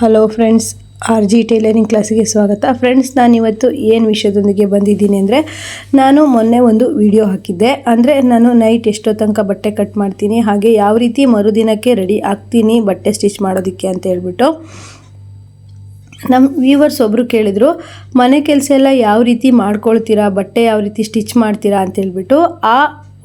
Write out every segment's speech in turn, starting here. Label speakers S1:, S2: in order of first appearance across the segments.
S1: Hello friends, R G tailoring ಕ್ಲಾಸಿಗೆ ಸ್ವಾಗತ. Friends, ನಾನಿವತ್ತು ಏನು ವಿಷಯದೊಂದಿಗೆ ಬಂದಿದ್ದೀನಿ ಅಂದರೆ, ನಾನು ಮೊನ್ನೆ ಒಂದು ವಿಡಿಯೋ ಹಾಕಿದ್ದೆ. ಅಂದರೆ ನಾನು ನೈಟ್ ಎಷ್ಟೋ ತನಕ ಬಟ್ಟೆ ಕಟ್ ಮಾಡ್ತೀನಿ, ಹಾಗೆ ಯಾವ ರೀತಿ ಮರುದಿನಕ್ಕೆ ರೆಡಿ ಆಗ್ತೀನಿ ಬಟ್ಟೆ ಸ್ಟಿಚ್ ಮಾಡೋದಕ್ಕೆ ಅಂತ ಹೇಳ್ಬಿಟ್ಟು. ನಮ್ಮ ವ್ಯೂವರ್ಸ್ ಒಬ್ಬರು ಕೇಳಿದರು, ಮನೆ ಕೆಲಸ ಎಲ್ಲ ಯಾವ ರೀತಿ ಮಾಡ್ಕೊಳ್ತೀರಾ, ಬಟ್ಟೆ ಯಾವ ರೀತಿ ಸ್ಟಿಚ್ ಮಾಡ್ತೀರಾ ಅಂತ ಹೇಳ್ಬಿಟ್ಟು. ಆ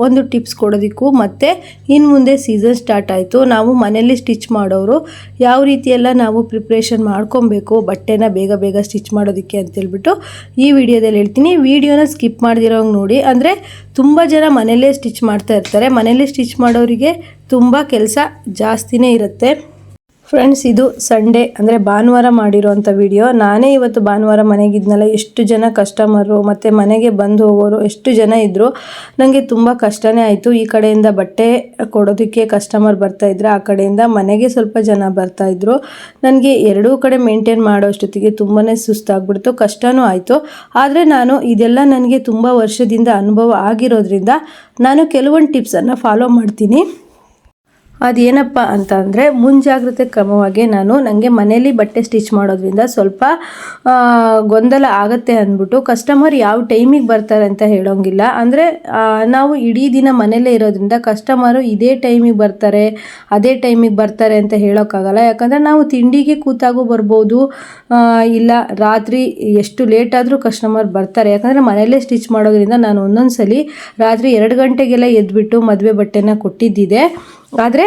S1: ಒಂದು ಟಿಪ್ಸ್ ಕೊಡೋದಕ್ಕೂ, ಮತ್ತು ಇನ್ನು ಮುಂದೆ ಸೀಸನ್ ಸ್ಟಾರ್ಟ್ ಆಯಿತು, ನಾವು ಮನೆಯಲ್ಲಿ ಸ್ಟಿಚ್ ಮಾಡೋರು ಯಾವ ರೀತಿಯೆಲ್ಲ ನಾವು ಪ್ರಿಪ್ರೇಷನ್ ಮಾಡ್ಕೊಬೇಕು ಬಟ್ಟೆನ ಬೇಗ ಬೇಗ ಸ್ಟಿಚ್ ಮಾಡೋದಕ್ಕೆ ಅಂತೇಳ್ಬಿಟ್ಟು ಈ ವಿಡಿಯೋದಲ್ಲಿ ಹೇಳ್ತೀನಿ. ವಿಡಿಯೋನ ಸ್ಕಿಪ್ ಮಾಡ್ದಿರೋಂಗೆ ನೋಡಿ. ಅಂದರೆ ತುಂಬ ಜನ ಮನೆಯಲ್ಲೇ ಸ್ಟಿಚ್ ಮಾಡ್ತಾ ಇರ್ತಾರೆ. ಮನೆಯಲ್ಲೇ ಸ್ಟಿಚ್ ಮಾಡೋರಿಗೆ ತುಂಬ ಕೆಲಸ ಜಾಸ್ತಿನೇ ಇರುತ್ತೆ. ಫ್ರೆಂಡ್ಸ್, ಇದು ಸಂಡೇ ಅಂದರೆ ಭಾನುವಾರ ಮಾಡಿರೋವಂಥ ವಿಡಿಯೋ. ನಾನೇ ಇವತ್ತು ಭಾನುವಾರ ಮನೆಗಿದ್ನಲ್ಲ, ಎಷ್ಟು ಜನ ಕಸ್ಟಮರು ಮತ್ತು ಮನೆಗೆ ಬಂದು ಹೋಗೋರು ಎಷ್ಟು ಜನ ಇದ್ದರು. ನನಗೆ ತುಂಬ ಕಷ್ಟನೇ ಆಯಿತು. ಈ ಕಡೆಯಿಂದ ಬಟ್ಟೆ ಕೊಡೋದಕ್ಕೆ ಕಸ್ಟಮರ್ ಬರ್ತಾಯಿದ್ರು, ಆ ಕಡೆಯಿಂದ ಮನೆಗೆ ಸ್ವಲ್ಪ ಜನ ಬರ್ತಾಯಿದ್ರು. ನನಗೆ ಎರಡೂ ಕಡೆ ಮೇಂಟೈನ್ ಮಾಡೋ ಅಷ್ಟೊತ್ತಿಗೆ ತುಂಬಾ ಸುಸ್ತಾಗ್ಬಿಡ್ತು, ಕಷ್ಟನೂ ಆಯಿತು. ಆದರೆ ನಾನು ಇದೆಲ್ಲ ನನಗೆ ತುಂಬ ವರ್ಷದಿಂದ ಅನುಭವ ಆಗಿರೋದ್ರಿಂದ ನಾನು ಕೆಲವೊಂದು ಟಿಪ್ಸನ್ನು ಫಾಲೋ ಮಾಡ್ತೀನಿ. ಅದೇನಪ್ಪ ಅಂತ ಅಂದರೆ, ಮುಂಜಾಗ್ರತೆ ಕ್ರಮವಾಗಿ ನನಗೆ ಮನೇಲಿ ಬಟ್ಟೆ ಸ್ಟಿಚ್ ಮಾಡೋದ್ರಿಂದ ಸ್ವಲ್ಪ ಗೊಂದಲ ಆಗುತ್ತೆ ಅಂದ್ಬಿಟ್ಟು ಕಸ್ಟಮರ್ ಯಾವ ಟೈಮಿಗೆ ಬರ್ತಾರೆ ಅಂತ ಹೇಳೋಂಗಿಲ್ಲ. ಅಂದರೆ ನಾವು ಇಡೀ ದಿನ ಮನೇಲೇ ಇರೋದ್ರಿಂದ ಕಸ್ಟಮರು ಇದೇ ಟೈಮಿಗೆ ಬರ್ತಾರೆ, ಅದೇ ಟೈಮಿಗೆ ಬರ್ತಾರೆ ಅಂತ ಹೇಳೋಕ್ಕಾಗಲ್ಲ. ಯಾಕಂದರೆ ನಾವು ತಿಂಡಿಗೆ ಕೂತಾಗೂ ಬರ್ಬೋದು, ಇಲ್ಲ ರಾತ್ರಿ ಎಷ್ಟು ಲೇಟ್ ಆದರೂ ಕಸ್ಟಮರ್ ಬರ್ತಾರೆ. ಯಾಕಂದರೆ ಮನೇಲೇ ಸ್ಟಿಚ್ ಮಾಡೋದ್ರಿಂದ ನಾನು ಒಂದೊಂದು ಸಲ ರಾತ್ರಿ 2 ಗಂಟೆಗೆಲ್ಲ ಎದ್ಬಿಟ್ಟು ಮದುವೆ ಬಟ್ಟೆನ ಕೊಟ್ಟಿದ್ದಿದೆ. ಆದರೆ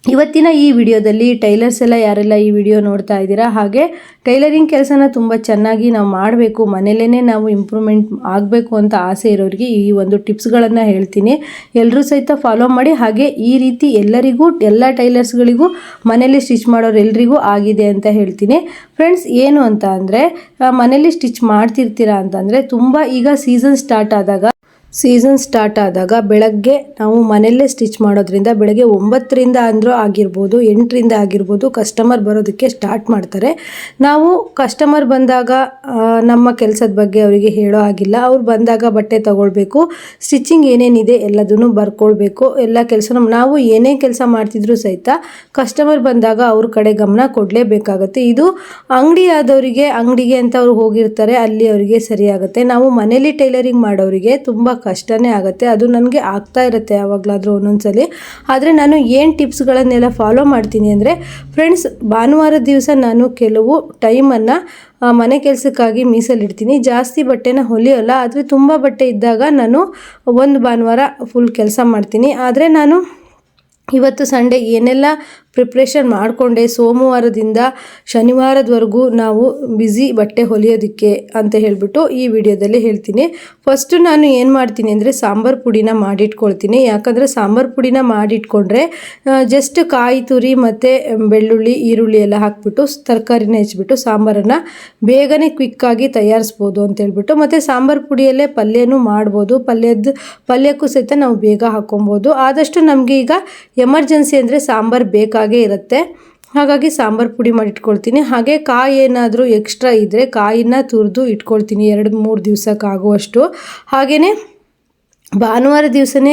S1: ಇವತ್ತಿನ ಈ ವಿಡಿಯೋದಲ್ಲಿ ಟೈಲರ್ಸ್ ಎಲ್ಲ ಯಾರೆಲ್ಲ ಈ ವಿಡಿಯೋ ನೋಡ್ತಾ ಇದ್ದೀರಾ, ಹಾಗೆ ಟೈಲರಿಂಗ್ ಕೆಲಸನ ತುಂಬ ಚೆನ್ನಾಗಿ ನಾವು ಮಾಡಬೇಕು, ಮನೇಲೇ ನಾವು ಇಂಪ್ರೂವ್ಮೆಂಟ್ ಆಗಬೇಕು ಅಂತ ಆಸೆ ಇರೋರಿಗೆ ಈ ಒಂದು ಟಿಪ್ಸ್ಗಳನ್ನು ಹೇಳ್ತೀನಿ. ಎಲ್ಲರೂ ಸಹಿತ ಫಾಲೋ ಮಾಡಿ. ಹಾಗೆ ಈ ರೀತಿ ಎಲ್ಲರಿಗೂ, ಎಲ್ಲ ಟೈಲರ್ಸ್ಗಳಿಗೂ, ಮನೇಲಿ ಸ್ಟಿಚ್ ಮಾಡೋರು ಎಲ್ರಿಗೂ ಆಗಿದೆ ಅಂತ ಹೇಳ್ತೀನಿ. ಫ್ರೆಂಡ್ಸ್, ಏನು ಅಂತ ಅಂದರೆ, ಮನೇಲಿ ಸ್ಟಿಚ್ ಮಾಡ್ತಿರ್ತೀರಾ ಅಂತಂದರೆ ತುಂಬ ಈಗ ಸೀಸನ್ ಸ್ಟಾರ್ಟ್ ಆದಾಗ ಬೆಳಗ್ಗೆ ನಾವು ಮನೆಯಲ್ಲೇ ಸ್ಟಿಚ್ ಮಾಡೋದ್ರಿಂದ ಬೆಳಗ್ಗೆ 9ರಿಂದ ಅಂದರೂ ಆಗಿರ್ಬೋದು, 8ರಿಂದ ಆಗಿರ್ಬೋದು ಕಸ್ಟಮರ್ ಬರೋದಕ್ಕೆ ಸ್ಟಾರ್ಟ್ ಮಾಡ್ತಾರೆ. ನಾವು ಕಸ್ಟಮರ್ ಬಂದಾಗ ನಮ್ಮ ಕೆಲಸದ ಬಗ್ಗೆ ಅವರಿಗೆ ಹೇಳೋ ಆಗಿಲ್ಲ. ಅವ್ರು ಬಂದಾಗ ಬಟ್ಟೆ ತಗೊಳ್ಬೇಕು, ಸ್ಟಿಚಿಂಗ್ ಏನೇನಿದೆ ಎಲ್ಲದನ್ನು ಬರ್ಕೊಳ್ಬೇಕು. ಎಲ್ಲ ಕೆಲಸ ನಾವು ಏನೇ ಕೆಲಸ ಮಾಡ್ತಿದ್ರು ಸಹಿತ ಕಸ್ಟಮರ್ ಬಂದಾಗ ಅವ್ರ ಕಡೆ ಗಮನ ಕೊಡಲೇಬೇಕಾಗತ್ತೆ. ಇದು ಅಂಗಡಿಗೆ ಅಂತ ಅವ್ರು ಹೋಗಿರ್ತಾರೆ, ಅಲ್ಲಿ ಅವರಿಗೆ ಸರಿಯಾಗುತ್ತೆ. ನಾವು ಮನೇಲಿ ಟೈಲರಿಂಗ್ ಮಾಡೋರಿಗೆ ತುಂಬ ಕಷ್ಟನೇ ಆಗುತ್ತೆ. ಅದು ನನಗೆ ಆಗ್ತಾ ಇರುತ್ತೆ ಯಾವಾಗಲಾದರೂ ಒಂದೊಂದ್ಸಲಿ. ಆದರೆ ನಾನು ಏನು ಟಿಪ್ಸ್ಗಳನ್ನೆಲ್ಲ ಫಾಲೋ ಮಾಡ್ತೀನಿ ಅಂದರೆ, ಫ್ರೆಂಡ್ಸ್, ಭಾನುವಾರ ದಿವಸ ನಾನು ಕೆಲವು ಟೈಮನ್ನು ಮನೆ ಕೆಲಸಕ್ಕಾಗಿ ಮೀಸಲಿಡ್ತೀನಿ. ಜಾಸ್ತಿ ಬಟ್ಟೆನ ಹೊಲಿಯೋಲ್ಲ, ಆದರೆ ತುಂಬ ಬಟ್ಟೆ ಇದ್ದಾಗ ನಾನು ಒಂದು ಭಾನುವಾರ ಫುಲ್ ಕೆಲಸ ಮಾಡ್ತೀನಿ. ಆದರೆ ನಾನು ಇವತ್ತು ಸಂಡೇ ಏನೆಲ್ಲ ಪ್ರಿಪ್ರೇಷನ್ ಮಾಡಿಕೊಂಡೆ, ಸೋಮವಾರದಿಂದ ಶನಿವಾರದವರೆಗೂ ನಾವು ಬ್ಯುಸಿ ಬಟ್ಟೆ ಹೊಲಿಯೋದಕ್ಕೆ ಅಂತ ಹೇಳಿಬಿಟ್ಟು ಈ ವಿಡಿಯೋದಲ್ಲಿ ಹೇಳ್ತೀನಿ. ಫಸ್ಟು ನಾನು ಏನು ಮಾಡ್ತೀನಿ ಅಂದರೆ, ಸಾಂಬಾರು ಪುಡಿನ ಮಾಡಿಟ್ಕೊಳ್ತೀನಿ. ಯಾಕಂದರೆ ಸಾಂಬಾರು ಪುಡಿನ ಮಾಡಿಟ್ಕೊಂಡ್ರೆ ಜಸ್ಟ್ ಕಾಯಿ ತುರಿ ಮತ್ತು ಬೆಳ್ಳುಳ್ಳಿ, ಈರುಳ್ಳಿ ಎಲ್ಲ ಹಾಕ್ಬಿಟ್ಟು ತರಕಾರಿನ ಹೆಚ್ಚಿಬಿಟ್ಟು ಸಾಂಬಾರನ್ನು ಬೇಗನೆ ಕ್ವಿಕ್ಕಾಗಿ ತಯಾರಿಸ್ಬೋದು ಅಂತೇಳ್ಬಿಟ್ಟು. ಮತ್ತು ಸಾಂಬಾರು ಪುಡಿಯಲ್ಲೇ ಪಲ್ಯನೂ ಮಾಡ್ಬೋದು, ಪಲ್ಯಕ್ಕೂ ಸಹಿತ ನಾವು ಬೇಗ ಹಾಕ್ಕೊಬೋದು. ಆದಷ್ಟು ನಮಗೆ ಈಗ ಎಮರ್ಜೆನ್ಸಿ ಅಂದರೆ ಸಾಂಬಾರು ಬೇಕಾಗೇ ಇರುತ್ತೆ, ಹಾಗಾಗಿ ಸಾಂಬಾರು ಪುಡಿ ಮಾಡಿಟ್ಕೊಳ್ತೀನಿ. ಹಾಗೆ ಕಾಯಿ ಏನಾದರೂ ಎಕ್ಸ್ಟ್ರಾ ಇದ್ದರೆ ಕಾಯಿನ ತುರಿದು ಇಟ್ಕೊಳ್ತೀನಿ 2-3 ದಿವಸಕ್ಕಾಗುವಷ್ಟು. ಹಾಗೆಯೇ ಭಾನುವಾರ ದಿವಸನೇ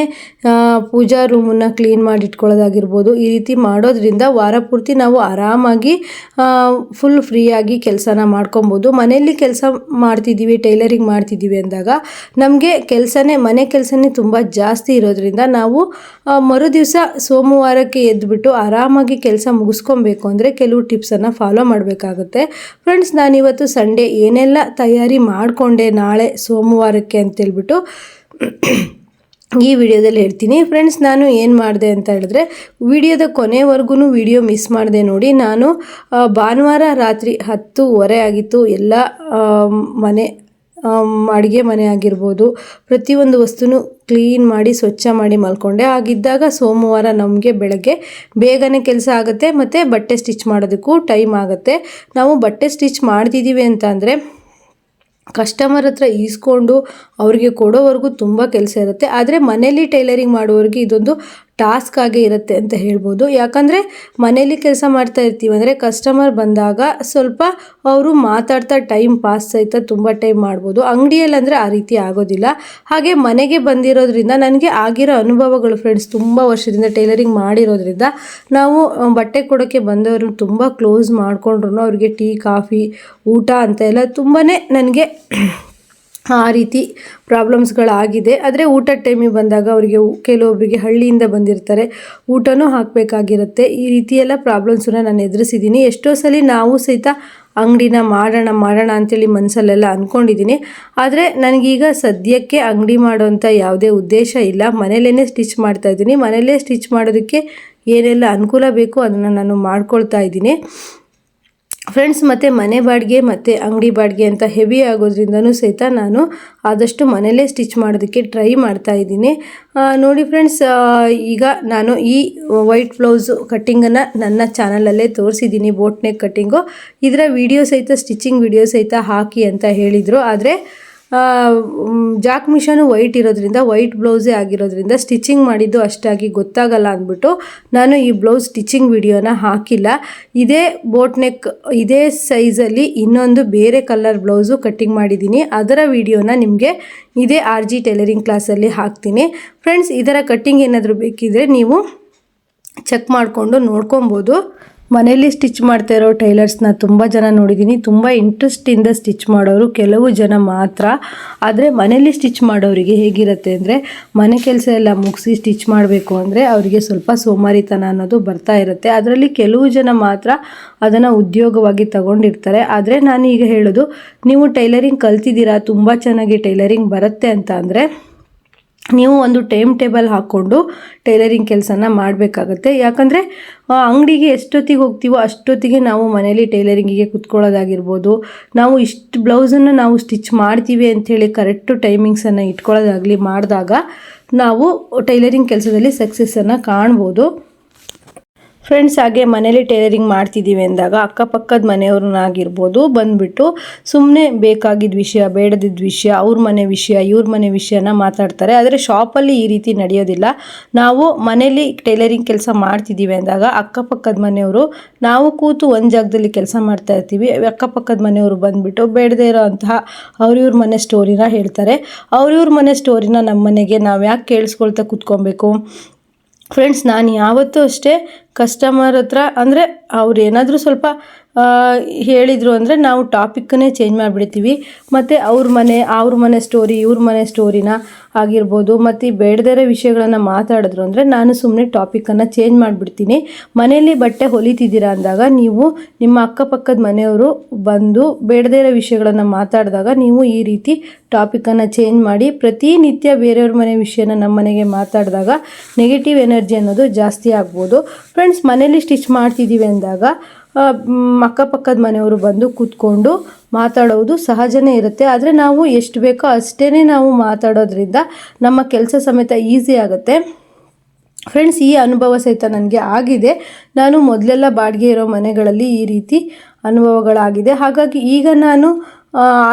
S1: ಪೂಜಾ ರೂಮನ್ನು ಕ್ಲೀನ್ ಮಾಡಿ ಇಟ್ಕೊಳ್ಳೋದಾಗಿರ್ಬೋದು. ಈ ರೀತಿ ಮಾಡೋದ್ರಿಂದ ವಾರ ಪೂರ್ತಿ ನಾವು ಆರಾಮಾಗಿ ಫುಲ್ ಫ್ರೀಯಾಗಿ ಕೆಲಸನ ಮಾಡ್ಕೊಬೋದು. ಮನೆಯಲ್ಲಿ ಕೆಲಸ ಮಾಡ್ತಿದ್ದೀವಿ, ಟೈಲರಿಂಗ್ ಮಾಡ್ತಿದ್ದೀವಿ ಅಂದಾಗ ನಮಗೆ ಮನೆ ಕೆಲಸನೇ ತುಂಬ ಜಾಸ್ತಿ ಇರೋದ್ರಿಂದ ನಾವು ಮರುದಿವಸ ಸೋಮವಾರಕ್ಕೆ ಎದ್ದುಬಿಟ್ಟು ಆರಾಮಾಗಿ ಕೆಲಸ ಮುಗಿಸ್ಕೊಬೇಕು ಅಂದರೆ ಕೆಲವು ಟಿಪ್ಸನ್ನು ಫಾಲೋ ಮಾಡಬೇಕಾಗುತ್ತೆ. ಫ್ರೆಂಡ್ಸ್, ನಾನಿವತ್ತು ಸಂಡೇ ಏನೆಲ್ಲ ತಯಾರಿ ಮಾಡಿಕೊಂಡೆ ನಾಳೆ ಸೋಮವಾರಕ್ಕೆ ಅಂತೇಳ್ಬಿಟ್ಟು ಈ ವಿಡಿಯೋದಲ್ಲಿ ಹೇಳ್ತೀನಿ. ಫ್ರೆಂಡ್ಸ್, ನಾನು ಏನು ಮಾಡಿದೆ ಅಂತ ಹೇಳಿದ್ರೆ, ವಿಡಿಯೋದ ಕೊನೆವರೆಗೂ ವಿಡಿಯೋ ಮಿಸ್ ಮಾಡಿದೆ ನೋಡಿ. ನಾನು ಭಾನುವಾರ ರಾತ್ರಿ 10:30 ಆಗಿತ್ತು. ಎಲ್ಲ ಅಡುಗೆ ಮನೆ ಆಗಿರ್ಬೋದು, ಪ್ರತಿಯೊಂದು ವಸ್ತುನೂ ಕ್ಲೀನ್ ಮಾಡಿ ಸ್ವಚ್ಛ ಮಾಡಿ ಮಲ್ಕೊಂಡೆ. ಆಗಿದ್ದಾಗ ಸೋಮವಾರ ನಮಗೆ ಬೆಳಗ್ಗೆ ಬೇಗನೆ ಕೆಲಸ ಆಗುತ್ತೆ, ಮತ್ತು ಬಟ್ಟೆ ಸ್ಟಿಚ್ ಮಾಡೋದಕ್ಕೂ ಟೈಮ್ ಆಗುತ್ತೆ. ನಾವು ಬಟ್ಟೆ ಸ್ಟಿಚ್ ಮಾಡ್ತಿದ್ದೀವಿ ಅಂತ ಅಂದರೆ ಕಸ್ಟಮರ್ ಹತ್ರ ಈಸ್ಕೊಂಡು ಅವ್ರಿಗೆ ಕೊಡೋವರೆಗೂ ತುಂಬ ಕೆಲಸ ಇರುತ್ತೆ. ಆದರೆ ಮನೇಲಿ ಟೈಲರಿಂಗ್ ಮಾಡೋರಿಗೆ ಇದೊಂದು ಟಾಸ್ಕ್ ಆಗೇ ಇರುತ್ತೆ ಅಂತ ಹೇಳ್ಬೋದು. ಯಾಕಂದರೆ ಮನೇಲಿ ಕೆಲಸ ಮಾಡ್ತಾ ಇರ್ತೀವಿ ಅಂದರೆ ಕಸ್ಟಮರ್ ಬಂದಾಗ ಸ್ವಲ್ಪ ಅವರು ಮಾತಾಡ್ತಾ ಟೈಮ್ ಪಾಸ್ ಸಹಿತ ತುಂಬ ಟೈಮ್ ಮಾಡ್ಬೋದು. ಅಂಗಡಿಯಲ್ಲಿ ಅಂದರೆ ಆ ರೀತಿ ಆಗೋದಿಲ್ಲ. ಹಾಗೆ ಮನೆಗೆ ಬಂದಿರೋದ್ರಿಂದ ನನಗೆ ಆಗಿರೋ ಅನುಭವಗಳು ಫ್ರೆಂಡ್ಸ್, ತುಂಬ ವರ್ಷದಿಂದ ಟೈಲರಿಂಗ್ ಮಾಡಿರೋದ್ರಿಂದ ನಾವು ಬಟ್ಟೆ ಕೊಡೋಕ್ಕೆ ಬಂದವರು ತುಂಬ ಕ್ಲೋಸ್ ಮಾಡಿಕೊಂಡ್ರು ಅವ್ರಿಗೆ ಟೀ ಕಾಫಿ ಊಟ ಅಂತ ಎಲ್ಲ ತುಂಬಾ ನನಗೆ ಆ ರೀತಿ ಪ್ರಾಬ್ಲಮ್ಸ್ಗಳಾಗಿದೆ. ಆದರೆ ಊಟದ ಟೈಮಿಗೆ ಬಂದಾಗ ಅವರಿಗೆ ಕೆಲವೊಬ್ಬರಿಗೆ ಹಳ್ಳಿಯಿಂದ ಬಂದಿರ್ತಾರೆ, ಊಟನೂ ಹಾಕಬೇಕಾಗಿರುತ್ತೆ. ಈ ರೀತಿ ಎಲ್ಲ ಪ್ರಾಬ್ಲಮ್ಸನ್ನ ನಾನು ಎದುರಿಸಿದ್ದೀನಿ. ಎಷ್ಟೋ ಸಲ ನಾವು ಸಹಿತ ಅಂಗಡಿನ ಮಾಡೋಣ ಅಂತೇಳಿ ಮನಸ್ಸಲ್ಲೆಲ್ಲ ಅಂದ್ಕೊಂಡಿದ್ದೀನಿ. ಆದರೆ ನನಗೀಗ ಸದ್ಯಕ್ಕೆ ಅಂಗಡಿ ಮಾಡೋಂಥ ಯಾವುದೇ ಉದ್ದೇಶ ಇಲ್ಲ. ಮನೇಲೇ ಸ್ಟಿಚ್ ಮಾಡ್ತಾಯಿದ್ದೀನಿ. ಮನೇಲೇ ಸ್ಟಿಚ್ ಮಾಡೋದಕ್ಕೆ ಏನೆಲ್ಲ ಅನುಕೂಲ ಬೇಕು ಅದನ್ನು ನಾನು ಮಾಡ್ಕೊಳ್ತಾ ಇದ್ದೀನಿ ಫ್ರೆಂಡ್ಸ್. ಮತ್ತು ಮನೆ ಬಾಡಿಗೆ ಮತ್ತು ಅಂಗಡಿ ಬಾಡಿಗೆ ಅಂತ ಹೆವಿ ಆಗೋದ್ರಿಂದನೂ ಸಹಿತ ನಾನು ಆದಷ್ಟು ಮನೇಲೇ ಸ್ಟಿಚ್ ಮಾಡೋದಕ್ಕೆ ಟ್ರೈ ಮಾಡ್ತಾ ಇದ್ದೀನಿ. ನೋಡಿ ಫ್ರೆಂಡ್ಸ್, ಈಗ ನಾನು ಈ ವೈಟ್ ಬ್ಲೌಸು ಕಟ್ಟಿಂಗನ್ನು ನನ್ನ ಚಾನಲಲ್ಲೇ ತೋರಿಸಿದ್ದೀನಿ, ಬೋಟ್ ನೆಕ್ ಕಟ್ಟಿಂಗು. ಇದರ ವಿಡಿಯೋ ಸಹಿತ ಸ್ಟಿಚಿಂಗ್ ವಿಡಿಯೋ ಸಹಿತ ಹಾಕಿ ಅಂತ ಹೇಳಿದರು. ಆದರೆ ಜಾಕ್ ಮಿಷನು ವೈಟ್ ಇರೋದ್ರಿಂದ, ವೈಟ್ ಬ್ಲೌಸೇ ಆಗಿರೋದ್ರಿಂದ ಸ್ಟಿಚಿಂಗ್ ಮಾಡಿದ್ದು ಅಷ್ಟಾಗಿ ಗೊತ್ತಾಗಲ್ಲ ಅಂದ್ಬಿಟ್ಟು ನಾನು ಈ ಬ್ಲೌಸ್ ಸ್ಟಿಚಿಂಗ್ ವಿಡಿಯೋನ ಹಾಕಿಲ್ಲ. ಇದೇ ಬೋಟ್ ನೆಕ್ ಇದೇ ಸೈಜಲ್ಲಿ ಇನ್ನೊಂದು ಬೇರೆ ಕಲರ್ ಬ್ಲೌಸು ಕಟ್ಟಿಂಗ್ ಮಾಡಿದ್ದೀನಿ. ಅದರ ವಿಡಿಯೋನ ನಿಮಗೆ ಇದೇ RG ಟೈಲರಿಂಗ್ ಕ್ಲಾಸಲ್ಲಿ ಹಾಕ್ತೀನಿ ಫ್ರೆಂಡ್ಸ್. ಇದರ ಕಟ್ಟಿಂಗ್ ಏನಾದರೂ ಬೇಕಿದ್ರೆ ನೀವು ಚೆಕ್ ಮಾಡಿಕೊಂಡು ನೋಡ್ಕೊಬೋದು. ಮನೇಲಿ ಸ್ಟಿಚ್ ಮಾಡ್ತಾ ಇರೋ ಟೈಲರ್ಸ್ನ ತುಂಬ ಜನ ನೋಡಿದ್ದೀನಿ. ತುಂಬ ಇಂಟ್ರೆಸ್ಟಿಂದ ಸ್ಟಿಚ್ ಮಾಡೋರು ಕೆಲವು ಜನ ಮಾತ್ರ. ಆದರೆ ಮನೇಲಿ ಸ್ಟಿಚ್ ಮಾಡೋರಿಗೆ ಹೇಗಿರುತ್ತೆ ಅಂದರೆ, ಮನೆ ಕೆಲಸ ಎಲ್ಲ ಮುಗಿಸಿ ಸ್ಟಿಚ್ ಮಾಡಬೇಕು ಅಂದರೆ ಅವರಿಗೆ ಸ್ವಲ್ಪ ಸೋಮಾರಿತನ ಅನ್ನೋದು ಬರ್ತಾ ಇರುತ್ತೆ. ಅದರಲ್ಲಿ ಕೆಲವು ಜನ ಮಾತ್ರ ಅದನ್ನು ಉದ್ಯೋಗವಾಗಿ ತಗೊಂಡಿರ್ತಾರೆ. ಆದರೆ ನಾನು ಈಗ ಹೇಳೋದು, ನೀವು ಟೈಲರಿಂಗ್ ಕಲ್ತಿದ್ದೀರಾ, ತುಂಬ ಚೆನ್ನಾಗಿ ಟೈಲರಿಂಗ್ ಬರುತ್ತೆ ಅಂತ ಅಂದರೆ ನೀವು ಒಂದು ಟೈಮ್ ಟೇಬಲ್ ಹಾಕ್ಕೊಂಡು ಟೈಲರಿಂಗ್ ಕೆಲಸನ ಮಾಡಬೇಕಾಗತ್ತೆ. ಯಾಕಂದರೆ ಅಂಗಡಿಗೆ ಎಷ್ಟೊತ್ತಿಗೆ ಹೋಗ್ತೀವೋ ಅಷ್ಟೊತ್ತಿಗೆ ನಾವು ಮನೇಲಿ ಟೈಲರಿಂಗಿಗೆ ಕುತ್ಕೊಳ್ಳೋದಾಗಿರ್ಬೋದು, ನಾವು ಇಷ್ಟು ಬ್ಲೌಸನ್ನು ನಾವು ಸ್ಟಿಚ್ ಮಾಡ್ತೀವಿ ಅಂಥೇಳಿ ಕರೆಕ್ಟು ಟೈಮಿಂಗ್ಸನ್ನು ಇಟ್ಕೊಳ್ಳೋದಾಗಲಿ ಮಾಡಿದಾಗ ನಾವು ಟೈಲರಿಂಗ್ ಕೆಲಸದಲ್ಲಿ ಸಕ್ಸಸ್ಸನ್ನು ಕಾಣ್ಬೋದು ಫ್ರೆಂಡ್ಸ್. ಹಾಗೆ ಮನೇಲಿ ಟೈಲರಿಂಗ್ ಮಾಡ್ತಿದ್ದೀವಿ ಅಂದಾಗ ಅಕ್ಕಪಕ್ಕದ ಮನೆಯವ್ರನ್ನಾಗಿರ್ಬೋದು ಬಂದುಬಿಟ್ಟು ಸುಮ್ಮನೆ ಬೇಕಾಗಿದ್ದ ವಿಷಯ, ಬೇಡದಿದ್ದ ವಿಷಯ, ಅವ್ರ ಮನೆ ವಿಷಯ, ಇವ್ರ ಮನೆ ವಿಷಯನ ಮಾತಾಡ್ತಾರೆ. ಆದರೆ ಶಾಪಲ್ಲಿ ಈ ರೀತಿ ನಡೆಯೋದಿಲ್ಲ. ನಾವು ಮನೇಲಿ ಟೈಲರಿಂಗ್ ಕೆಲಸ ಮಾಡ್ತಿದ್ದೀವಿ ಅಂದಾಗ ಅಕ್ಕಪಕ್ಕದ ಮನೆಯವರು, ನಾವು ಕೂತು ಒಂದು ಜಾಗದಲ್ಲಿ ಕೆಲಸ ಮಾಡ್ತಾ ಇರ್ತೀವಿ, ಅಕ್ಕಪಕ್ಕದ ಮನೆಯವರು ಬಂದುಬಿಟ್ಟು ಬೇಡದೇ ಇರೋ ಅಂತಹ ಅವ್ರಿವ್ರ ಮನೆ ಸ್ಟೋರಿನ ಹೇಳ್ತಾರೆ. ಅವ್ರಿವ್ರ ಮನೆ ಸ್ಟೋರಿನ ನಮ್ಮ ಮನೆಗೆ ನಾವು ಯಾಕೆ ಕೇಳಿಸ್ಕೊಳ್ತಾ ಕೂತ್ಕೊಬೇಕು ಫ್ರೆಂಡ್ಸ್. ನಾನು ಯಾವತ್ತೂ ಅಷ್ಟೇ ಕಸ್ಟಮರ್ ಹತ್ರ ಅಂದರೆ ಅವ್ರು ಏನಾದರೂ ಸ್ವಲ್ಪ ಹೇಳಿದರು ಅಂದರೆ ನಾವು ಟಾಪಿಕ್ಕನ್ನೇ ಚೇಂಜ್ ಮಾಡಿಬಿಡ್ತೀವಿ. ಮತ್ತು ಅವ್ರ ಮನೆ ಸ್ಟೋರಿ, ಇವ್ರ ಮನೆ ಸ್ಟೋರಿನ ಆಗಿರ್ಬೋದು, ಮತ್ತು ಬೇಡದೇ ಇರೋ ವಿಷಯಗಳನ್ನು ಮಾತಾಡಿದ್ರು ಅಂದರೆ ನಾನು ಸುಮ್ಮನೆ ಟಾಪಿಕ್ಕನ್ನು ಚೇಂಜ್ ಮಾಡಿಬಿಡ್ತೀನಿ. ಮನೇಲಿ ಬಟ್ಟೆ ಹೊಲಿತಿದ್ದೀರಾ ಅಂದಾಗ ನೀವು ನಿಮ್ಮ ಅಕ್ಕಪಕ್ಕದ ಮನೆಯವರು ಬಂದು ಬೇಡದೇ ಇರೋ ವಿಷಯಗಳನ್ನು ಮಾತಾಡಿದಾಗ ನೀವು ಈ ರೀತಿ ಟಾಪಿಕ್ಕನ್ನು ಚೇಂಜ್ ಮಾಡಿ ಪ್ರತಿನಿತ್ಯ ಬೇರೆಯವ್ರ ಮನೆ ವಿಷಯನ ನಮ್ಮ ಮನೆಗೆ ಮಾತಾಡಿದಾಗ ನೆಗೆಟಿವ್ ಎನರ್ಜಿ ಅನ್ನೋದು ಜಾಸ್ತಿ ಆಗ್ಬೋದು ಫ್ರೆಂಡ್ಸ್. ಮನೇಲಿ ಸ್ಟಿಚ್ ಮಾಡ್ತಿದ್ದೀವಿ ಅಂದಾಗ ಅಕ್ಕಪಕ್ಕದ ಮನೆಯವರು ಬಂದು ಕೂತ್ಕೊಂಡು ಮಾತಾಡೋದು ಸಹಜನೇ ಇರುತ್ತೆ. ಆದರೆ ನಾವು ಎಷ್ಟು ಬೇಕೋ ಅಷ್ಟೇ ನಾವು ಮಾತಾಡೋದ್ರಿಂದ ನಮ್ಮ ಕೆಲಸ ಸಮೇತ ಈಸಿ ಆಗುತ್ತೆ ಫ್ರೆಂಡ್ಸ್. ಈ ಅನುಭವ ಸಹಿತ ನನಗೆ ಆಗಿದೆ. ನಾನು ಮೊದಲೆಲ್ಲ ಬಾಡಿಗೆ ಇರೋ ಮನೆಗಳಲ್ಲಿ ಈ ರೀತಿ ಅನುಭವಗಳಾಗಿದೆ. ಹಾಗಾಗಿ ಈಗ ನಾನು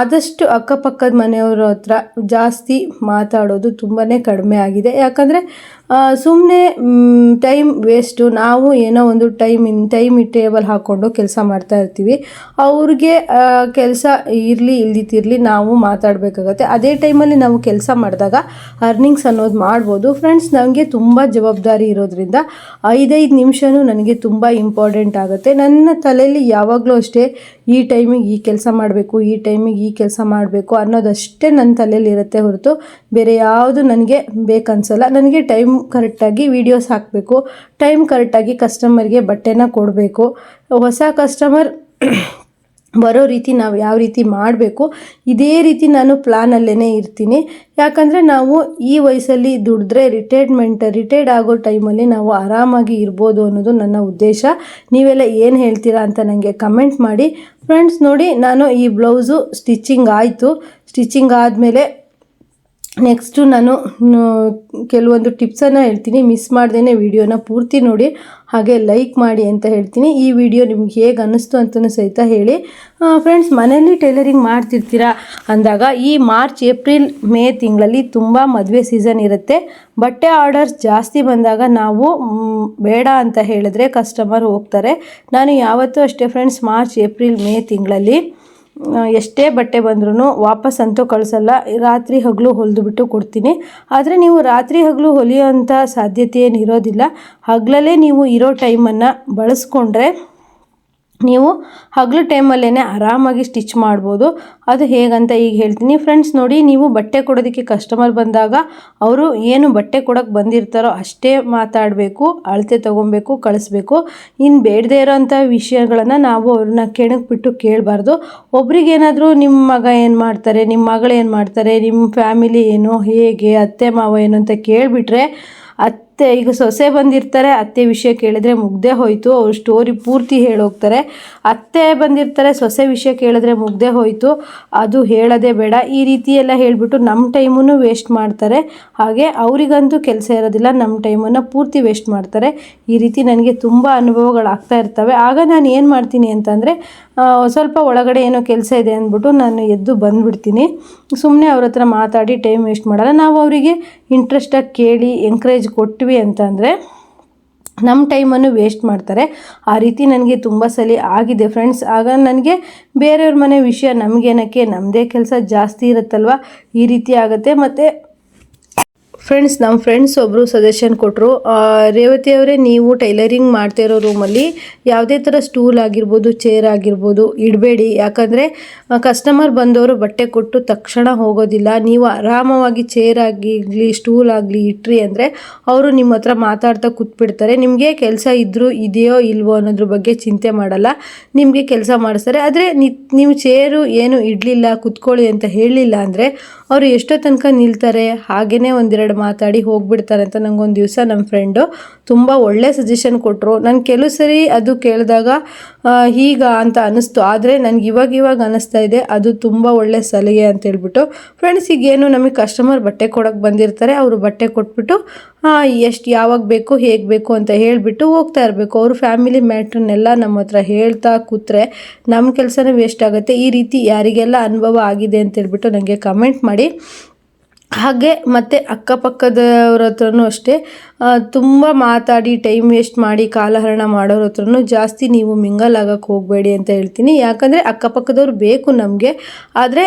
S1: ಆದಷ್ಟು ಅಕ್ಕಪಕ್ಕದ ಮನೆಯವ್ರ ಹತ್ರ ಜಾಸ್ತಿ ಮಾತಾಡೋದು ತುಂಬಾ ಕಡಿಮೆ ಆಗಿದೆ. ಯಾಕಂದರೆ ಸುಮ್ಮನೆ ಟೈಮ್ ವೇಸ್ಟು. ನಾವು ಏನೋ ಒಂದು ಟೈಮ್ ಟೇಬಲ್ ಹಾಕ್ಕೊಂಡು ಕೆಲಸ ಮಾಡ್ತಾ ಇರ್ತೀವಿ. ಅವ್ರಿಗೆ ಕೆಲಸ ಇರಲಿ ಇಲ್ದಿತ್ತಿರಲಿ ನಾವು ಮಾತಾಡಬೇಕಾಗತ್ತೆ. ಅದೇ ಟೈಮಲ್ಲಿ ನಾವು ಕೆಲಸ ಮಾಡಿದಾಗ ಅರ್ನಿಂಗ್ಸ್ ಅನ್ನೋದು ಮಾಡ್ಬೋದು ಫ್ರೆಂಡ್ಸ್. ನನಗೆ ತುಂಬ ಜವಾಬ್ದಾರಿ ಇರೋದ್ರಿಂದ 5 ನಿಮಿಷವೂ ನನಗೆ ತುಂಬ ಇಂಪಾರ್ಟೆಂಟ್ ಆಗುತ್ತೆ. ನನ್ನ ತಲೆಯಲ್ಲಿ ಯಾವಾಗಲೂ ಅಷ್ಟೇ ಈ ಟೈಮಿಗೆ ಈ ಕೆಲಸ ಮಾಡಬೇಕು, ಈ ಟೈಮಿಗೆ ಈ ಕೆಲಸ ಮಾಡಬೇಕು ಅನ್ನೋದಷ್ಟೇ ನನ್ನ ತಲೆಯಲ್ಲಿ ಇರುತ್ತೆ ಹೊರತು ಬೇರೆ ಯಾವುದು ನನಗೆ ಬೇಕನ್ಸಲ್ಲ. ನನಗೆ ಟೈಮ್ ಕರೆಕ್ಟಾಗಿ ವೀಡಿಯೋಸ್ ಹಾಕಬೇಕು, ಟೈಮ್ ಕರೆಕ್ಟಾಗಿ ಕಸ್ಟಮರ್ಗೆ ಬಟ್ಟೆನ ಕೊಡಬೇಕು. ಹೊಸ ಕಸ್ಟಮರ್ ಬರೋ ರೀತಿ ನಾವು ಯಾವ ರೀತಿ ಮಾಡಬೇಕು ಇದೇ ರೀತಿ ನಾನು ಪ್ಲ್ಯಾನಲ್ಲೇ ಇರ್ತೀನಿ. ಯಾಕಂದರೆ ನಾವು ಈ ವಯಸ್ಸಲ್ಲಿ ದುಡಿದ್ರೆ ರಿಟೈರ್ಡ್ ಆಗೋ ಟೈಮಲ್ಲಿ ನಾವು ಆರಾಮಾಗಿ ಇರ್ಬೋದು ಅನ್ನೋದು ನನ್ನ ಉದ್ದೇಶ. ನೀವೆಲ್ಲ ಏನು ಹೇಳ್ತೀರಾ ಅಂತ ನನಗೆ ಕಮೆಂಟ್ ಮಾಡಿ ಫ್ರೆಂಡ್ಸ್. ನೋಡಿ, ನಾನು ಈ ಬ್ಲೌಸು ಸ್ಟಿಚಿಂಗ್ ಆಯಿತು. ಸ್ಟಿಚಿಂಗ್ ಆದಮೇಲೆ ನೆಕ್ಸ್ಟು ನಾನು ಕೆಲವೊಂದು ಟಿಪ್ಸನ್ನು ಹೇಳ್ತೀನಿ, ಮಿಸ್ ಮಾಡ್ದೇ ವಿಡಿಯೋನ ಪೂರ್ತಿ ನೋಡಿ ಹಾಗೆ ಲೈಕ್ ಮಾಡಿ ಅಂತ ಹೇಳ್ತೀನಿ. ಈ ವಿಡಿಯೋ ನಿಮ್ಗೆ ಹೇಗೆ ಅನ್ನಿಸ್ತು ಅಂತಲೂ ಸಹಿತ ಹೇಳಿ. ಫ್ರೆಂಡ್ಸ್, ಮನೆಯಲ್ಲಿ ಟೈಲರಿಂಗ್ ಮಾಡ್ತಿರ್ತೀರಾ ಅಂದಾಗ ಈ ಮಾರ್ಚ್ ಏಪ್ರಿಲ್ ಮೇ ತಿಂಗಳಲ್ಲಿ ತುಂಬ ಮದುವೆ ಸೀಸನ್ ಇರುತ್ತೆ. ಬಟ್ಟೆ ಆರ್ಡರ್ಸ್ ಜಾಸ್ತಿ ಬಂದಾಗ ನಾವು ಬೇಡ ಅಂತ ಹೇಳಿದ್ರೆ ಕಸ್ಟಮರ್ ಹೋಗ್ತಾರೆ. ನಾನು ಯಾವತ್ತೂ ಅಷ್ಟೇ ಫ್ರೆಂಡ್ಸ್, ಮಾರ್ಚ್ ಏಪ್ರಿಲ್ ಮೇ ತಿಂಗಳಲ್ಲಿ ಎಷ್ಟೇ ಬಟ್ಟೆ ಬಂದ್ರೂ ವಾಪಸ್ ಅಂತೂ ಕಳಿಸಲ್ಲ. ರಾತ್ರಿ ಹಗಲು ಹೊಲಿದು ಬಿಟ್ಟು ಕೊಡ್ತೀನಿ. ಆದರೆ ನೀವು ರಾತ್ರಿ ಹಗಲು ಹೊಲಿಯೋಂಥ ಸಾಧ್ಯತೆ ಏನು ಇರೋದಿಲ್ಲ. ಹಗಲಲ್ಲೇ ನೀವು ಇರೋ ಟೈಮನ್ನು ಬಳಸ್ಕೊಂಡ್ರೆ ನೀವು ಹಗಲು ಟೈಮಲ್ಲೇ ಆರಾಮಾಗಿ ಸ್ಟಿಚ್ ಮಾಡ್ಬೋದು. ಅದು ಹೇಗಂತ ಈಗ ಹೇಳ್ತೀನಿ. ಫ್ರೆಂಡ್ಸ್ ನೋಡಿ, ನೀವು ಬಟ್ಟೆ ಕೊಡೋದಕ್ಕೆ ಕಸ್ಟಮರ್ ಬಂದಾಗ ಅವರು ಏನು ಬಟ್ಟೆ ಕೊಡೋಕ್ಕೆ ಬಂದಿರ್ತಾರೋ ಅಷ್ಟೇ ಮಾತಾಡಬೇಕು, ಅಳತೆ ತೊಗೊಬೇಕು, ಕಳಿಸ್ಬೇಕು. ಇನ್ನು ಬೇಡದೇ ಇರೋಂಥ ವಿಷಯಗಳನ್ನು ನಾವು ಅವ್ರನ್ನ ಕೆಣಕ್ಬಿಟ್ಟು ಕೇಳಬಾರ್ದು. ಒಬ್ರಿಗೇನಾದರೂ ನಿಮ್ಮ ಮಗ ಏನು ಮಾಡ್ತಾರೆ, ನಿಮ್ಮ ಮಗಳು ಏನು ಮಾಡ್ತಾರೆ, ನಿಮ್ಮ ಫ್ಯಾಮಿಲಿ ಏನು, ಹೇಗೆ, ಅತ್ತೆ ಮಾವ ಏನು ಅಂತ ಕೇಳಿಬಿಟ್ರೆ, ಈಗ ಸೊಸೆ ಬಂದಿರ್ತಾರೆ, ಅತ್ತೆ ವಿಷಯ ಕೇಳಿದ್ರೆ ಮುಗ್ದೇ ಹೋಯಿತು, ಅವ್ರ ಸ್ಟೋರಿ ಪೂರ್ತಿ ಹೇಳೋಗ್ತಾರೆ. ಅತ್ತೆ ಬಂದಿರ್ತಾರೆ, ಸೊಸೆ ವಿಷಯ ಕೇಳಿದ್ರೆ ಮುಗ್ದೇ ಹೋಯಿತು, ಅದು ಹೇಳೋದೇ ಬೇಡ. ಈ ರೀತಿ ಎಲ್ಲ ಹೇಳಿಬಿಟ್ಟು ನಮ್ಮ ಟೈಮನ್ನು ವೇಸ್ಟ್ ಮಾಡ್ತಾರೆ. ಹಾಗೆ ಅವರಿಗಂತೂ ಕೆಲಸ ಇರೋದಿಲ್ಲ, ನಮ್ಮ ಟೈಮನ್ನು ಪೂರ್ತಿ ವೇಸ್ಟ್ ಮಾಡ್ತಾರೆ. ಈ ರೀತಿ ನನಗೆ ತುಂಬ ಅನುಭವಗಳಾಗ್ತಾ ಇರ್ತವೆ. ಆಗ ನಾನು ಏನು ಮಾಡ್ತೀನಿ ಅಂತಂದರೆ, ಸ್ವಲ್ಪ ಒಳಗಡೆ ಏನೋ ಕೆಲಸ ಇದೆ ಅಂದ್ಬಿಟ್ಟು ನಾನು ಎದ್ದು ಬಂದುಬಿಡ್ತೀನಿ. ಸುಮ್ಮನೆ ಅವ್ರ ಹತ್ರ ಮಾತಾಡಿ ಟೈಮ್ ವೇಸ್ಟ್ ಮಾಡಲ್ಲ. ನಾವು ಅವರಿಗೆ ಇಂಟ್ರೆಸ್ಟಾಗಿ ಕೇಳಿ ಎಂಕರೇಜ್ ಕೊಟ್ವಿ ಅಂತಂದರೆ ನಮ್ಮ ಟೈಮನ್ನು ವೇಸ್ಟ್ ಮಾಡ್ತಾರೆ. ಆ ರೀತಿ ನನಗೆ ತುಂಬ ಸಲ ಆಗಿದೆ ಫ್ರೆಂಡ್ಸ್. ಆಗ ನನಗೆ ಬೇರೆಯವ್ರ ಮನೆ ವಿಷಯ ನಮಗೇನಕ್ಕೆ, ನಮ್ಮದೇ ಕೆಲಸ ಜಾಸ್ತಿ ಇರುತ್ತಲ್ವ, ಈ ರೀತಿ ಆಗುತ್ತೆ. ಮತ್ತು ಫ್ರೆಂಡ್ಸ್, ನಮ್ಮ ಫ್ರೆಂಡ್ಸ್ ಒಬ್ಬರು ಸಜೆಷನ್ ಕೊಟ್ಟರು, ರೇವತಿ ಅವರೇ, ನೀವು ಟೈಲರಿಂಗ್ ಮಾಡ್ತಾ ಇರೋ ರೂಮಲ್ಲಿ ಯಾವುದೇ ಥರ ಸ್ಟೂಲ್ ಆಗಿರ್ಬೋದು, ಚೇರ್ ಆಗಿರ್ಬೋದು ಇಡಬೇಡಿ. ಯಾಕಂದರೆ ಕಸ್ಟಮರ್ ಬಂದವರು ಬಟ್ಟೆ ಕೊಟ್ಟು ತಕ್ಷಣ ಹೋಗೋದಿಲ್ಲ. ನೀವು ಆರಾಮವಾಗಿ ಚೇರ್ ಆಗಿರಲಿ, ಸ್ಟೂಲ್ ಆಗಲಿ ಇಟ್ರಿ ಅಂದರೆ ಅವರು ನಿಮ್ಮ ಹತ್ರ ಮಾತಾಡ್ತಾ ಕೂತ್ಬಿಡ್ತಾರೆ. ನಿಮಗೆ ಕೆಲಸ ಇದ್ದರೂ ಇದೆಯೋ ಇಲ್ವೋ ಅನ್ನೋದ್ರ ಬಗ್ಗೆ ಚಿಂತೆ ಮಾಡಲ್ಲ, ನಿಮಗೆ ಕೆಲಸ ಮಾಡಿಸ್ತಾರೆ. ಆದರೆ ನೀವು ಚೇರು ಏನು ಇಡಲಿಲ್ಲ, ಕೂತ್ಕೊಳ್ಳಿ ಅಂತ ಹೇಳಲಿಲ್ಲ ಅಂದರೆ ಅವರು ಎಷ್ಟೋ ತನಕ ನಿಲ್ತಾರೆ, ಹಾಗೆಯೇ ಒಂದೆರಡು ಮಾತಾಡಿ ಹೋಗ್ಬಿಡ್ತಾರೆ ಅಂತ ನನಗೊಂದು ದಿವಸ ನಮ್ಮ ಫ್ರೆಂಡು ತುಂಬ ಒಳ್ಳೆ ಸಜೆಷನ್ ಕೊಟ್ಟರು. ನಾನು ಕೆಲವು ಸರಿ ಅದು ಕೇಳಿದಾಗ ಹೀಗ ಅಂತ ಅನ್ನಿಸ್ತು, ಆದರೆ ನನಗೆ ಇವಾಗ ಅನ್ನಿಸ್ತಾ ಇದೆ ಅದು ತುಂಬ ಒಳ್ಳೆ ಸಲಹೆ ಅಂತ ಹೇಳ್ಬಿಟ್ಟು. ಫ್ರೆಂಡ್ಸ್, ಈಗೇನು ನಮಗೆ ಕಸ್ಟಮರ್ ಬಟ್ಟೆ ಕೊಡೋಕ್ಕೆ ಬಂದಿರ್ತಾರೆ, ಅವರು ಬಟ್ಟೆ ಕೊಟ್ಬಿಟ್ಟು ಎಷ್ಟು ಯಾವಾಗ ಬೇಕು, ಹೇಗೆ ಬೇಕು ಅಂತ ಹೇಳಿಬಿಟ್ಟು ಹೋಗ್ತಾ ಇರಬೇಕು. ಅವರು ಫ್ಯಾಮಿಲಿ ಮ್ಯಾಟ್ರನ್ನೆಲ್ಲ ನಮ್ಮ ಹತ್ರ ಹೇಳ್ತಾ ಕೂತ್ರೆ ನಮ್ಮ ಕೆಲಸನೇ ವೇಸ್ಟ್ ಆಗುತ್ತೆ. ಈ ರೀತಿ ಯಾರಿಗೆಲ್ಲ ಅನುಭವ ಆಗಿದೆ ಅಂತ ಹೇಳ್ಬಿಟ್ಟು ನನಗೆ ಕಮೆಂಟ್ ಮಾಡಿ. ಹಾಗೆ ಮತ್ತು ಅಕ್ಕಪಕ್ಕದವ್ರ ಹತ್ರನೂ ಅಷ್ಟೇ, ತುಂಬ ಮಾತಾಡಿ ಟೈಮ್ ವೇಸ್ಟ್ ಮಾಡಿ ಕಾಲಹರಣ ಮಾಡೋರ ಹತ್ರನೂ ಜಾಸ್ತಿ ನೀವು ಮಿಂಗಲ್ ಆಗೋಕ್ಕೆ ಹೋಗಬೇಡಿ ಅಂತ ಹೇಳ್ತೀನಿ. ಯಾಕಂದರೆ ಅಕ್ಕಪಕ್ಕದವ್ರು ಬೇಕು ನಮಗೆ, ಆದರೆ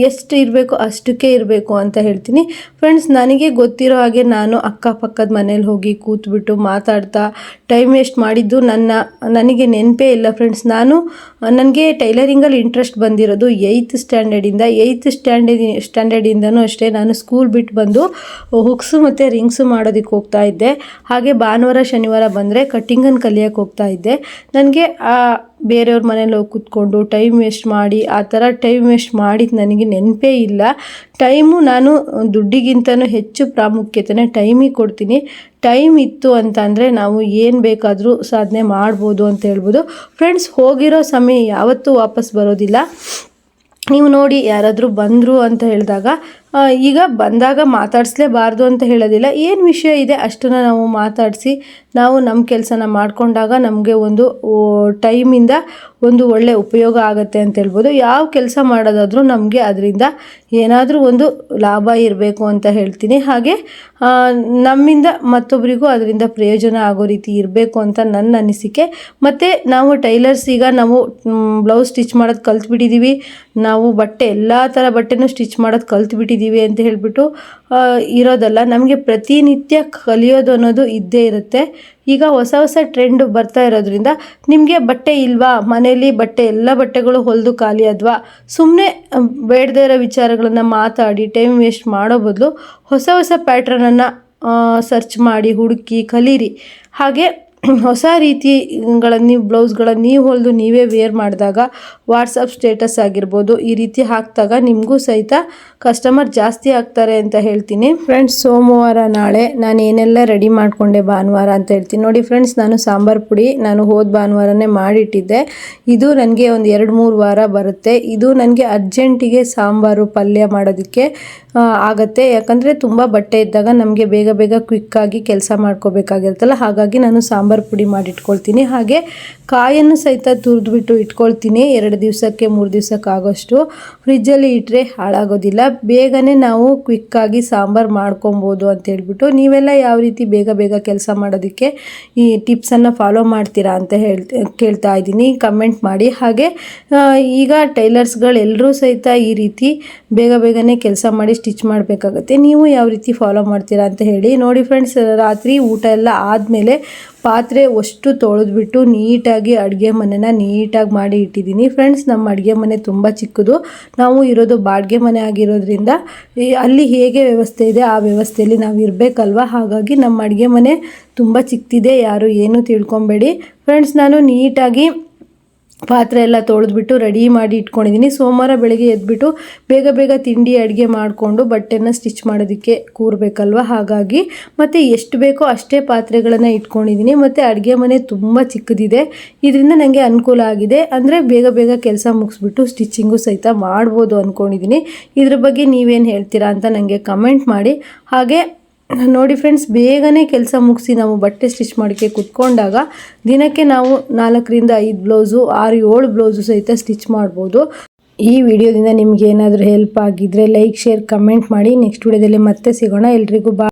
S1: ಎಷ್ಟು ಇರಬೇಕು ಅಷ್ಟಕ್ಕೆ ಇರಬೇಕು ಅಂತ ಹೇಳ್ತೀನಿ. ಫ್ರೆಂಡ್ಸ್, ನನಗೆ ಗೊತ್ತಿರೋ ಹಾಗೆ ನಾನು ಅಕ್ಕಪಕ್ಕದ ಮನೇಲಿ ಹೋಗಿ ಕೂತ್ಬಿಟ್ಟು ಮಾತಾಡ್ತಾ ಟೈಮ್ ವೇಸ್ಟ್ ಮಾಡಿದ್ದು ನನಗೆ ನೆನಪೇ ಇಲ್ಲ ಫ್ರೆಂಡ್ಸ್. ನನಗೆ ಟೈಲರಿಂಗಲ್ಲಿ ಇಂಟ್ರೆಸ್ಟ್ ಬಂದಿರೋದು 8th ಸ್ಟ್ಯಾಂಡರ್ಡಿಂದ. 8th ಸ್ಟ್ಯಾಂಡರ್ಡಿಂದನೂ ಅಷ್ಟೇ ನಾನು ಸ್ಕೂಲ್ ಬಿಟ್ಟು ಬಂದು ಹುಕ್ಸು ಮತ್ತು ರಿಂಗ್ಸು ಮಾಡೋದಕ್ಕೆ ಹೋಗ್ತಾ ಇದ್ದೆ. ಹಾಗೆ ಭಾನುವಾರ ಶನಿವಾರ ಬಂದರೆ ಕಟ್ಟಿಂಗನ್ನು ಕಲಿಯೋಕ್ಕೆ ಹೋಗ್ತಾ ಇದ್ದೆ. ನನಗೆ ಬೇರೆಯವ್ರ ಮನೇಲಿ ಹೋಗಿ ಕೂತ್ಕೊಂಡು ಟೈಮ್ ವೇಸ್ಟ್ ಮಾಡಿ ಆ ಥರ ಟೈಮ್ ವೇಸ್ಟ್ ಮಾಡಿದ್ದು ನನಗೆ ನೆನಪೇ ಇಲ್ಲ. ಟೈಮು ನಾನು ದುಡ್ಡಿಗಿಂತನೂ ಹೆಚ್ಚು ಪ್ರಾಮುಖ್ಯತೆನೇ ಟೈಮಿಗೆ ಕೊಡ್ತೀನಿ. ಟೈಮ್ ಇತ್ತು ಅಂತ ಅಂದರೆ ನಾವು ಏನು ಬೇಕಾದರೂ ಸಾಧನೆ ಮಾಡ್ಬೋದು ಅಂತ ಹೇಳ್ಬೋದು. ಫ್ರೆಂಡ್ಸ್, ಹೋಗಿರೋ ಸಮಯ ಯಾವತ್ತೂ ವಾಪಸ್ ಬರೋದಿಲ್ಲ. ನೀವು ನೋಡಿ, ಯಾರಾದರೂ ಬಂದರು ಅಂತ ಹೇಳಿದಾಗ ಈಗ ಬಂದಾಗ ಮಾತಾಡಿಸ್ಲೇಬಾರ್ದು ಅಂತ ಹೇಳೋದಿಲ್ಲ. ಏನು ವಿಷಯ ಇದೆ ಅಷ್ಟನ್ನು ನಾವು ಮಾತಾಡಿಸಿ ನಾವು ನಮ್ಮ ಕೆಲಸನ ಮಾಡಿಕೊಂಡಾಗ ನಮಗೆ ಒಂದು ಟೈಮಿಂದ ಒಂದು ಒಳ್ಳೆಯ ಉಪಯೋಗ ಆಗುತ್ತೆ ಅಂತ ಹೇಳ್ಬೋದು. ಯಾವ ಕೆಲಸ ಮಾಡೋದಾದರೂ ನಮಗೆ ಅದರಿಂದ ಏನಾದರೂ ಒಂದು ಲಾಭ ಇರಬೇಕು ಅಂತ ಹೇಳ್ತೀನಿ. ಹಾಗೆ ನಮ್ಮಿಂದ ಮತ್ತೊಬ್ಬರಿಗೂ ಅದರಿಂದ ಪ್ರಯೋಜನ ಆಗೋ ರೀತಿ ಇರಬೇಕು ಅಂತ ನನ್ನ ಅನಿಸಿಕೆ. ಮತ್ತು ನಾವು ಟೈಲರ್ಸ್ ಈಗ ನಾವು ಬ್ಲೌಸ್ ಸ್ಟಿಚ್ ಮಾಡೋದು ಕಲ್ತ್ಬಿಟ್ಟಿದ್ದೀವಿ, ನಾವು ಬಟ್ಟೆ ಎಲ್ಲ ಥರ ಬಟ್ಟೆನೂ ಸ್ಟಿಚ್ ಮಾಡೋದು ಕಲ್ತ್ಬಿಟ್ಟಿದ್ದೀವಿ ಅಂತ ಹೇಳಿಬಿಟ್ಟು ಇರೋದಲ್ಲ. ನಮಗೆ ಪ್ರತಿನಿತ್ಯ ಕಲಿಯೋದು ಅನ್ನೋದು ಇದ್ದೇ ಇರುತ್ತೆ. ಈಗ ಹೊಸ ಟ್ರೆಂಡ್ ಬರ್ತಾ ಇರೋದ್ರಿಂದ ನಿಮಗೆ ಬಟ್ಟೆ ಇಲ್ವಾ, ಮನೇಲಿ ಎಲ್ಲ ಬಟ್ಟೆಗಳು ಹೊಲಿದು ಖಾಲಿ ಆದ್ವಾ, ಸುಮ್ಮನೆ ಬೇಡದೇ ಇರೋ ವಿಚಾರಗಳನ್ನು ಮಾತಾಡಿ ಟೈಮ್ ವೇಸ್ಟ್ ಮಾಡೋ ಬದಲು ಹೊಸ ಪ್ಯಾಟ್ರನನ್ನು ಸರ್ಚ್ ಮಾಡಿ ಹುಡುಕಿ ಕಲೀರಿ. ಹಾಗೆ ಹೊಸ ರೀತಿಗಳನ್ನು ನೀವು ಬ್ಲೌಸ್ಗಳನ್ನು ನೀವು ಹೊಲಿದು ನೀವೇ ವೇರ್ ಮಾಡಿದಾಗ ವಾಟ್ಸಪ್ ಸ್ಟೇಟಸ್ ಆಗಿರ್ಬೋದು ಈ ರೀತಿ ಹಾಕಿದಾಗ ನಿಮಗೂ ಸಹಿತ ಕಸ್ಟಮರ್ ಜಾಸ್ತಿ ಆಗ್ತಾರೆ ಅಂತ ಹೇಳ್ತೀನಿ ಫ್ರೆಂಡ್ಸ್. ಸೋಮವಾರ ನಾಳೆ ನಾನು ಏನೆಲ್ಲ ರೆಡಿ ಮಾಡಿಕೊಂಡೆ ಭಾನುವಾರ ಅಂತ ಹೇಳ್ತೀನಿ ನೋಡಿ ಫ್ರೆಂಡ್ಸ್. ನಾನು ಸಾಂಬಾರು ಪುಡಿ ನಾನು ಹೋದ ಭಾನುವಾರನೇ ಮಾಡಿಟ್ಟಿದ್ದೆ. ಇದು ನನಗೆ ಒಂದು 2-3 ವಾರ ಬರುತ್ತೆ. ಇದು ನನಗೆ ಅರ್ಜೆಂಟಿಗೆ ಸಾಂಬಾರು ಪಲ್ಯ ಮಾಡೋದಕ್ಕೆ ಆಗುತ್ತೆ. ಯಾಕಂದರೆ ತುಂಬ ಬಟ್ಟೆ ಇದ್ದಾಗ ನಮಗೆ ಬೇಗ ಬೇಗ ಕ್ವಿಕ್ಕಾಗಿ ಕೆಲಸ ಮಾಡ್ಕೋಬೇಕಾಗಿರುತ್ತಲ್ಲ, ಹಾಗಾಗಿ ನಾನು ಸಾಂಬಾರು ಪುಡಿ ಮಾಡಿಟ್ಕೊಳ್ತೀನಿ. ಹಾಗೆ ಕಾಯನ್ನು ಸಹಿತ ತುರಿದ್ಬಿಟ್ಟು ಇಟ್ಕೊಳ್ತೀನಿ 2 ದಿವಸಕ್ಕೆ 3 ದಿವಸಕ್ಕೆ ಆಗೋಷ್ಟು. ಫ್ರಿಜ್ಜಲ್ಲಿ ಇಟ್ಟರೆ ಹಾಳಾಗೋದಿಲ್ಲ, ಬೇಗನೆ ನಾವು ಕ್ವಿಕ್ಕಾಗಿ ಸಾಂಬಾರು ಮಾಡ್ಕೊಬೋದು ಅಂತ ಹೇಳ್ಬಿಟ್ಟು. ನೀವೆಲ್ಲ ಯಾವ ರೀತಿ ಬೇಗ ಬೇಗ ಕೆಲಸ ಮಾಡೋದಕ್ಕೆ ಈ ಟಿಪ್ಸನ್ನು ಫಾಲೋ ಮಾಡ್ತೀರಾ ಅಂತ ಕೇಳ್ತಾ ಇದ್ದೀನಿ, ಕಮೆಂಟ್ ಮಾಡಿ. ಹಾಗೆ ಈಗ ಟೈಲರ್ಸ್ಗಳೆಲ್ಲರೂ ಸಹಿತ ಈ ರೀತಿ ಬೇಗ ಬೇಗನೆ ಕೆಲಸ ಮಾಡಿ ಸ್ಟಿಚ್ ಮಾಡಬೇಕಾಗತ್ತೆ. ನೀವು ಯಾವ ರೀತಿ ಫಾಲೋ ಮಾಡ್ತೀರಾ ಅಂತ ಹೇಳಿ. ನೋಡಿ ಫ್ರೆಂಡ್ಸ್, ರಾತ್ರಿ ಊಟ ಎಲ್ಲ ಆದಮೇಲೆ ಪಾತ್ರೆ ಅಷ್ಟು ತೊಳೆದ್ಬಿಟ್ಟು ನೀಟಾಗಿ ಅಡುಗೆ ಮನೆನ ನೀಟಾಗಿ ಮಾಡಿ ಇಟ್ಟಿದ್ದೀನಿ ಫ್ರೆಂಡ್ಸ್. ನಮ್ಮ ಅಡುಗೆ ಮನೆ ತುಂಬ ಚಿಕ್ಕದು, ನಾವು ಇರೋದು ಬಾಡಿಗೆ ಮನೆ ಆಗಿರೋದ್ರಿಂದ ಅಲ್ಲಿ ಹೇಗೆ ವ್ಯವಸ್ಥೆ ಇದೆ ಆ ವ್ಯವಸ್ಥೆಯಲ್ಲಿ ನಾವು ಇರಬೇಕಲ್ವ. ಹಾಗಾಗಿ ನಮ್ಮ ಅಡುಗೆ ಮನೆ ತುಂಬ ಚಿಕ್ಕದಿದೆ, ಯಾರು ಏನು ತಿಳ್ಕೊಬೇಡಿ ಫ್ರೆಂಡ್ಸ್. ನಾನು ನೀಟಾಗಿ ಪಾತ್ರೆ ಎಲ್ಲ ತೊಳೆದ್ಬಿಟ್ಟು ರೆಡಿ ಮಾಡಿ ಇಟ್ಕೊಂಡಿದ್ದೀನಿ. ಸೋಮವಾರ ಬೆಳಗ್ಗೆ ಎದ್ಬಿಟ್ಟು ಬೇಗ ಬೇಗ ತಿಂಡಿ ಅಡುಗೆ ಮಾಡಿಕೊಂಡು ಬಟ್ಟೆನ ಸ್ಟಿಚ್ ಮಾಡೋದಕ್ಕೆ ಕೂರಬೇಕಲ್ವ. ಹಾಗಾಗಿ ಮತ್ತು ಎಷ್ಟು ಬೇಕೋ ಅಷ್ಟೇ ಪಾತ್ರೆಗಳನ್ನು ಇಟ್ಕೊಂಡಿದ್ದೀನಿ. ಮತ್ತು ಅಡುಗೆ ಮನೆ ತುಂಬ ಚಿಕ್ಕದಿದೆ, ಇದರಿಂದ ನನಗೆ ಅನುಕೂಲ ಆಗಿದೆ. ಅಂದರೆ ಬೇಗ ಬೇಗ ಕೆಲಸ ಮುಗಿಸ್ಬಿಟ್ಟು ಸ್ಟಿಚಿಂಗು ಸಹಿತ ಮಾಡ್ಬೋದು ಅಂದ್ಕೊಂಡಿದ್ದೀನಿ. ಇದ್ರ ಬಗ್ಗೆ ನೀವೇನು ಹೇಳ್ತೀರಾ ಅಂತ ನನಗೆ ಕಮೆಂಟ್ ಮಾಡಿ. ಹಾಗೆ ನೋಡಿ ಫ್ರೆಂಡ್ಸ್, ಬೇಗನೆ ಕೆಲಸ ಮುಗಿಸಿ ನಾವು ಬಟ್ಟೆ ಸ್ಟಿಚ್ ಮಾಡೋಕ್ಕೆ ಕುತ್ಕೊಂಡಾಗ ದಿನಕ್ಕೆ ನಾವು 4-5 ಬ್ಲೌಸು 6-7 ಬ್ಲೌಸು ಸಹಿತ ಸ್ಟಿಚ್ ಮಾಡ್ಬೋದು. ಈ ವಿಡಿಯೋದಿಂದ ನಿಮ್ಗೆ ಏನಾದರೂ ಹೆಲ್ಪ್ ಆಗಿದ್ದರೆ ಲೈಕ್, ಶೇರ್, ಕಮೆಂಟ್ ಮಾಡಿ. ನೆಕ್ಸ್ಟ್ ವಿಡಿಯೋದಲ್ಲಿ ಮತ್ತೆ ಸಿಗೋಣ. ಎಲ್ರಿಗೂ